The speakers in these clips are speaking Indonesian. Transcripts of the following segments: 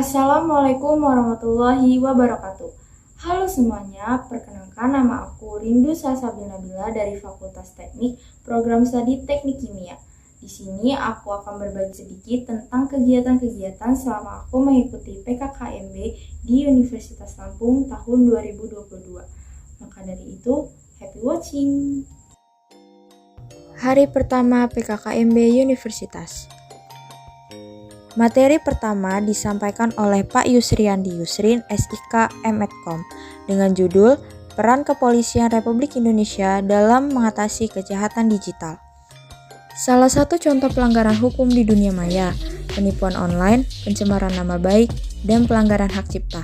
Assalamualaikum warahmatullahi wabarakatuh. Halo semuanya, perkenalkan nama aku Rindu Salsabila Nabila dari Fakultas Teknik, Program Studi Teknik Kimia. Di sini aku akan berbagi sedikit tentang kegiatan-kegiatan selama aku mengikuti PKKMB di Universitas Lampung tahun 2022. Maka dari itu, happy watching! Hari pertama PKKMB Universitas. Materi pertama disampaikan oleh Pak Yusriandi Yusrin, SIK M.Edcom, dengan judul Peran Kepolisian Republik Indonesia dalam Mengatasi Kejahatan Digital. Salah satu contoh pelanggaran hukum di dunia maya, penipuan online, pencemaran nama baik, dan pelanggaran hak cipta.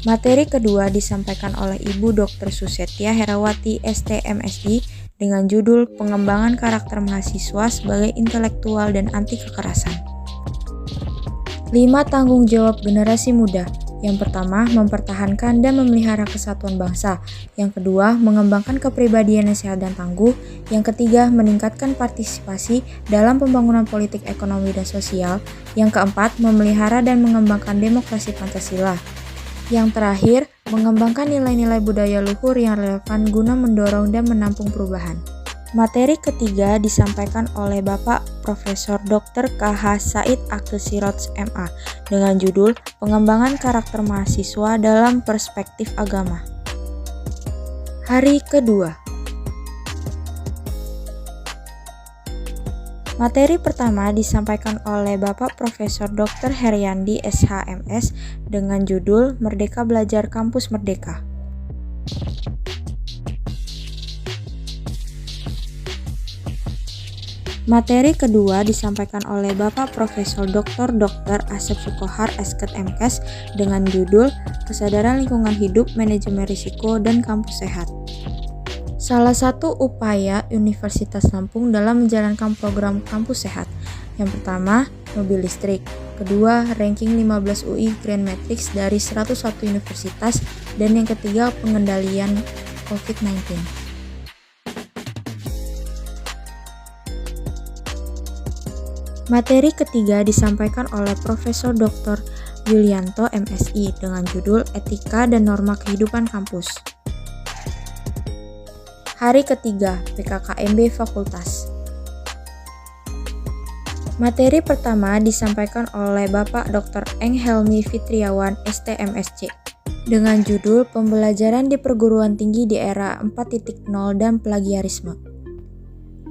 Materi kedua disampaikan oleh Ibu Dr. Susetya Herawati, ST.MSI, dengan judul Pengembangan Karakter Mahasiswa sebagai Intelektual dan Anti Kekerasan. 5 tanggung jawab generasi muda. Yang pertama, mempertahankan dan memelihara kesatuan bangsa. Yang kedua, mengembangkan kepribadian yang sehat dan tangguh. Yang ketiga, meningkatkan partisipasi dalam pembangunan politik, ekonomi, dan sosial. Yang keempat, memelihara dan mengembangkan demokrasi Pancasila. Yang terakhir, mengembangkan nilai-nilai budaya luhur yang relevan guna mendorong dan menampung perubahan. Materi ketiga disampaikan oleh Bapak Profesor Dr. K.H. Said Akil Siroj MA dengan judul Pengembangan Karakter Mahasiswa dalam Perspektif Agama. Hari kedua. Materi pertama disampaikan oleh Bapak Profesor Dr. Heryandi SHMS dengan judul Merdeka Belajar Kampus Merdeka. Materi kedua disampaikan oleh Bapak Profesor Dr. Asep Sukohar Esket MKes dengan judul Kesadaran Lingkungan Hidup, Manajemen Risiko, dan Kampus Sehat. Salah satu upaya Universitas Lampung dalam menjalankan program Kampus Sehat. Yang pertama, mobil listrik. Kedua, ranking 15 UI Grand Matrix dari 101 universitas. Dan yang ketiga, pengendalian COVID-19. Materi ketiga disampaikan oleh Profesor Dr. Yulianto MSI dengan judul Etika dan Norma Kehidupan Kampus. Hari ketiga PKKMB Fakultas. Materi pertama disampaikan oleh Bapak Dr. Eng Helmi Fitriawan STMSC dengan judul Pembelajaran di Perguruan Tinggi di Era 4.0 dan Plagiarisme.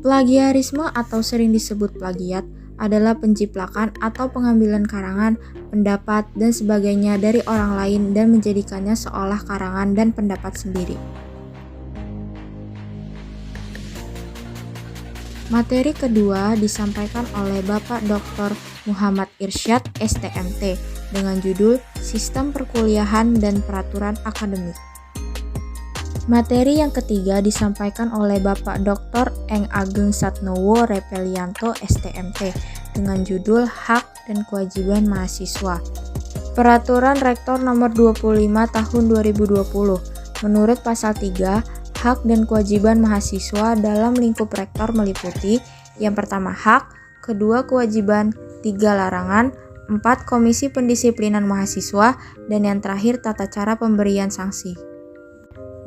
Plagiarisme atau sering disebut plagiat adalah penciplakan atau pengambilan karangan, pendapat, dan sebagainya dari orang lain dan menjadikannya seolah karangan dan pendapat sendiri. Materi kedua disampaikan oleh Bapak Dr. Muhammad Irsyad STMT dengan judul Sistem Perkuliahan dan Peraturan Akademik. Materi yang ketiga disampaikan oleh Bapak Dr. Eng Ageng Satnowo Repelianto STMT dengan judul Hak dan Kewajiban Mahasiswa. Peraturan Rektor nomor 25 tahun 2020. Menurut pasal 3, hak dan kewajiban mahasiswa dalam lingkup rektor meliputi yang pertama hak, kedua kewajiban, 3 larangan, 4 komisi pendisiplinan mahasiswa, dan yang terakhir tata cara pemberian sanksi.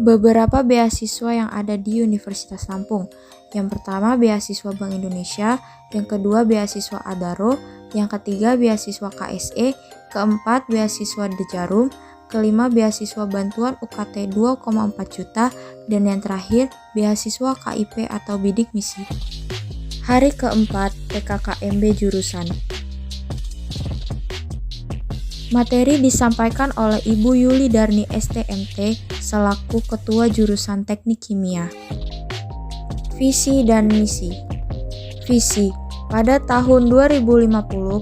Beberapa beasiswa yang ada di Universitas Lampung. Yang pertama beasiswa Bank Indonesia, yang kedua beasiswa Adaro, yang ketiga beasiswa KSE, keempat beasiswa Dejarum, kelima beasiswa bantuan UKT 2,4 juta, dan yang terakhir beasiswa KIP atau bidik misi. Hari keempat PKKMB jurusan. Materi disampaikan oleh Ibu Yuli Darni STMT selaku Ketua Jurusan Teknik Kimia. Visi dan misi. Visi. Pada tahun 2050,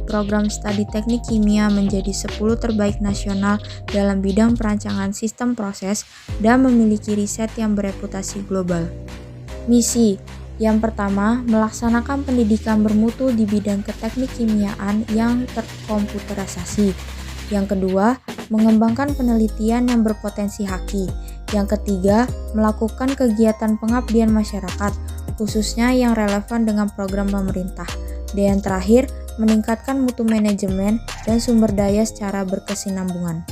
program studi Teknik Kimia menjadi 10 terbaik nasional dalam bidang perancangan sistem proses dan memiliki riset yang bereputasi global. Misi. Yang pertama, melaksanakan pendidikan bermutu di bidang keteknik kimiaan yang terkomputerisasi. Yang kedua, mengembangkan penelitian yang berpotensi haki. Yang ketiga, melakukan kegiatan pengabdian masyarakat, khususnya yang relevan dengan program pemerintah. Dan yang terakhir, meningkatkan mutu manajemen dan sumber daya secara berkesinambungan.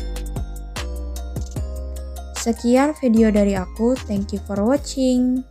Sekian video dari aku, thank you for watching.